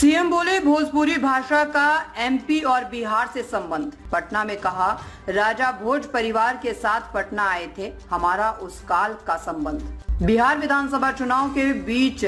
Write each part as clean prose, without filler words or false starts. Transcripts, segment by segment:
CM बोले भोजपुरी भाषा का एमपी और बिहार से संबंध। पटना में कहा, राजा भोज परिवार के साथ पटना आए थे, हमारा उस काल का संबंध। बिहार विधानसभा चुनाव के बीच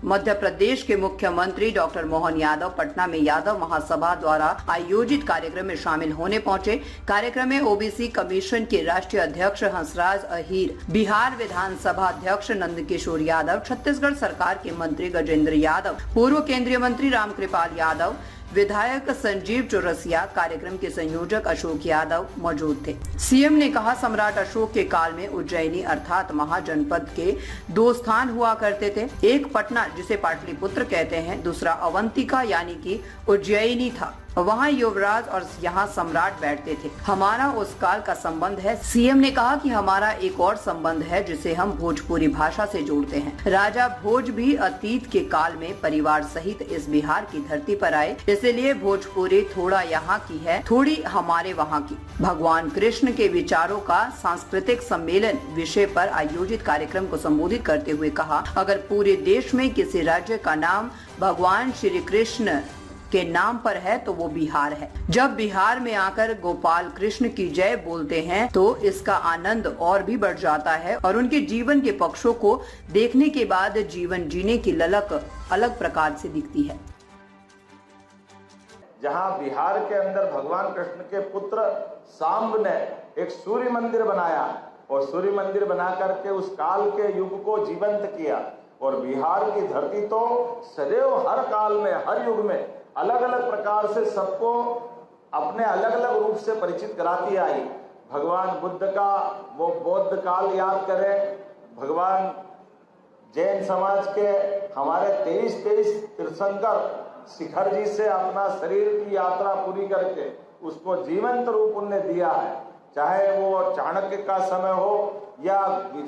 मध्य प्रदेश के मुख्यमंत्री डॉक्टर मोहन यादव पटना में यादव महासभा द्वारा आयोजित कार्यक्रम में शामिल होने पहुंचे। कार्यक्रम में ओबीसी कमीशन के राष्ट्रीय अध्यक्ष हंसराज अहीर, बिहार विधानसभा अध्यक्ष नंदकिशोर यादव, छत्तीसगढ़ सरकार के मंत्री गजेंद्र यादव, पूर्व केंद्रीय मंत्री रामकृपाल यादव, विधायक संजीव चौरसिया, कार्यक्रम के संयोजक अशोक यादव मौजूद थे। सीएम ने कहा, सम्राट अशोक के काल में उज्जैनी अर्थात महाजनपद के दो स्थान हुआ करते थे। एक पटना जिसे पाटलिपुत्र कहते हैं, दूसरा अवंतिका यानी कि उज्जैनी था। वहाँ युवराज और यहाँ सम्राट बैठते थे। हमारा उस काल का संबंध है। सीएम ने कहा कि हमारा एक और संबंध है जिसे हम भोजपुरी भाषा से जोड़ते हैं। राजा भोज भी अतीत के काल में परिवार सहित इस बिहार की धरती पर आए, इसलिए भोजपुरी थोड़ा यहाँ की है, थोड़ी हमारे वहाँ की। भगवान कृष्ण के विचारों का सांस्कृतिक सम्मेलन विषय पर आयोजित कार्यक्रम को संबोधित करते हुए कहा, अगर पूरे देश में किसी राज्य का नाम भगवान श्री कृष्ण के नाम पर है तो वो बिहार है। जब बिहार में आकर गोपाल कृष्ण की जय बोलते हैं तो इसका आनंद और भी बढ़ जाता है और उनके जीवन के पक्षों को देखने के बाद जीवन जीने की ललक अलग प्रकार से दिखती है। जहां बिहार के अंदर भगवान कृष्ण के पुत्र सांब ने एक सूर्य मंदिर बनाया और सूर्य मंदिर बना करके उस काल के युग को जीवंत किया। और बिहार की धरती तो सदैव हर काल में, हर युग में अलग अलग प्रकार से सबको अपने अलग अलग रूप से परिचित कराती आई। भगवान बुद्ध का वो बौद्ध काल याद करें, भगवान जैन समाज के हमारे 23 तीर्थंकर शिखर जी से अपना शरीर की यात्रा पूरी करके उसको जीवंत रूप उन्हें दिया है। चाहे वो चाणक्य का समय हो या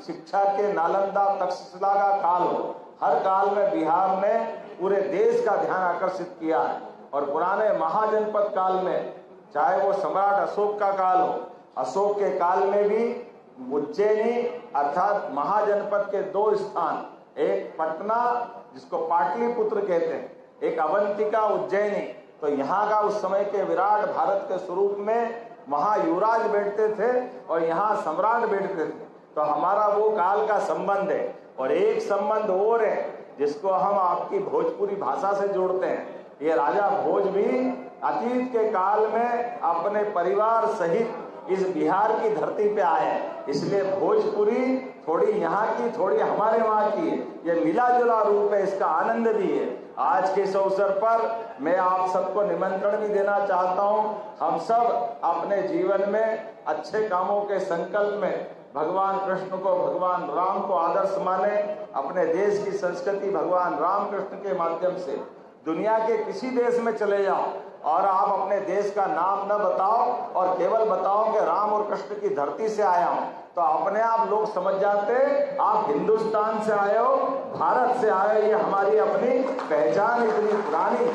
शिक्षा के नालंदा तक्षशिला का काल हो, हर काल में बिहार ने पूरे देश का ध्यान आकर्षित किया है। और पुराने महाजनपद काल में, चाहे वो सम्राट अशोक का काल हो, अशोक के काल में भी उज्जैनी अर्थात महाजनपद के दो स्थान, एक पटना जिसको पाटलिपुत्र कहते हैं, एक अवंतिका उज्जैनी। तो यहाँ का उस समय के विराट भारत के स्वरूप में वहाँ युवराज बैठते थे और यहाँ सम्राट बैठते थे। तो हमारा वो काल का संबंध है। और एक संबंध और है जिसको हम आपकी भोजपुरी भाषा से जोड़ते हैं। ये राजा भोज भी अतीत के काल में अपने परिवार सहित इस बिहार की धरती पे आए हैं, इसलिए भोजपुरी थोड़ी यहाँ की, थोड़ी हमारे वहाँ की है। ये मिला जुला रूप है, इसका आनंद भी है। आज के इस अवसर पर मैं आप सबको निमंत्रण भी देना चाहता हूँ। हम सब अपने जीवन में अच्छे कामों के संकल्प में भगवान कृष्ण को, भगवान राम को आदर्श माने। अपने देश की संस्कृति भगवान राम कृष्ण के माध्यम से दुनिया के किसी देश में चले जाओ और आप अपने देश का नाम न बताओ और केवल बताओ कि राम और कृष्ण की धरती से आया हूं, तो अपने आप लोग समझ जाते आप हिंदुस्तान से आए हो, भारत से आए हो। ये हमारी अपनी पहचान इतनी पुरानी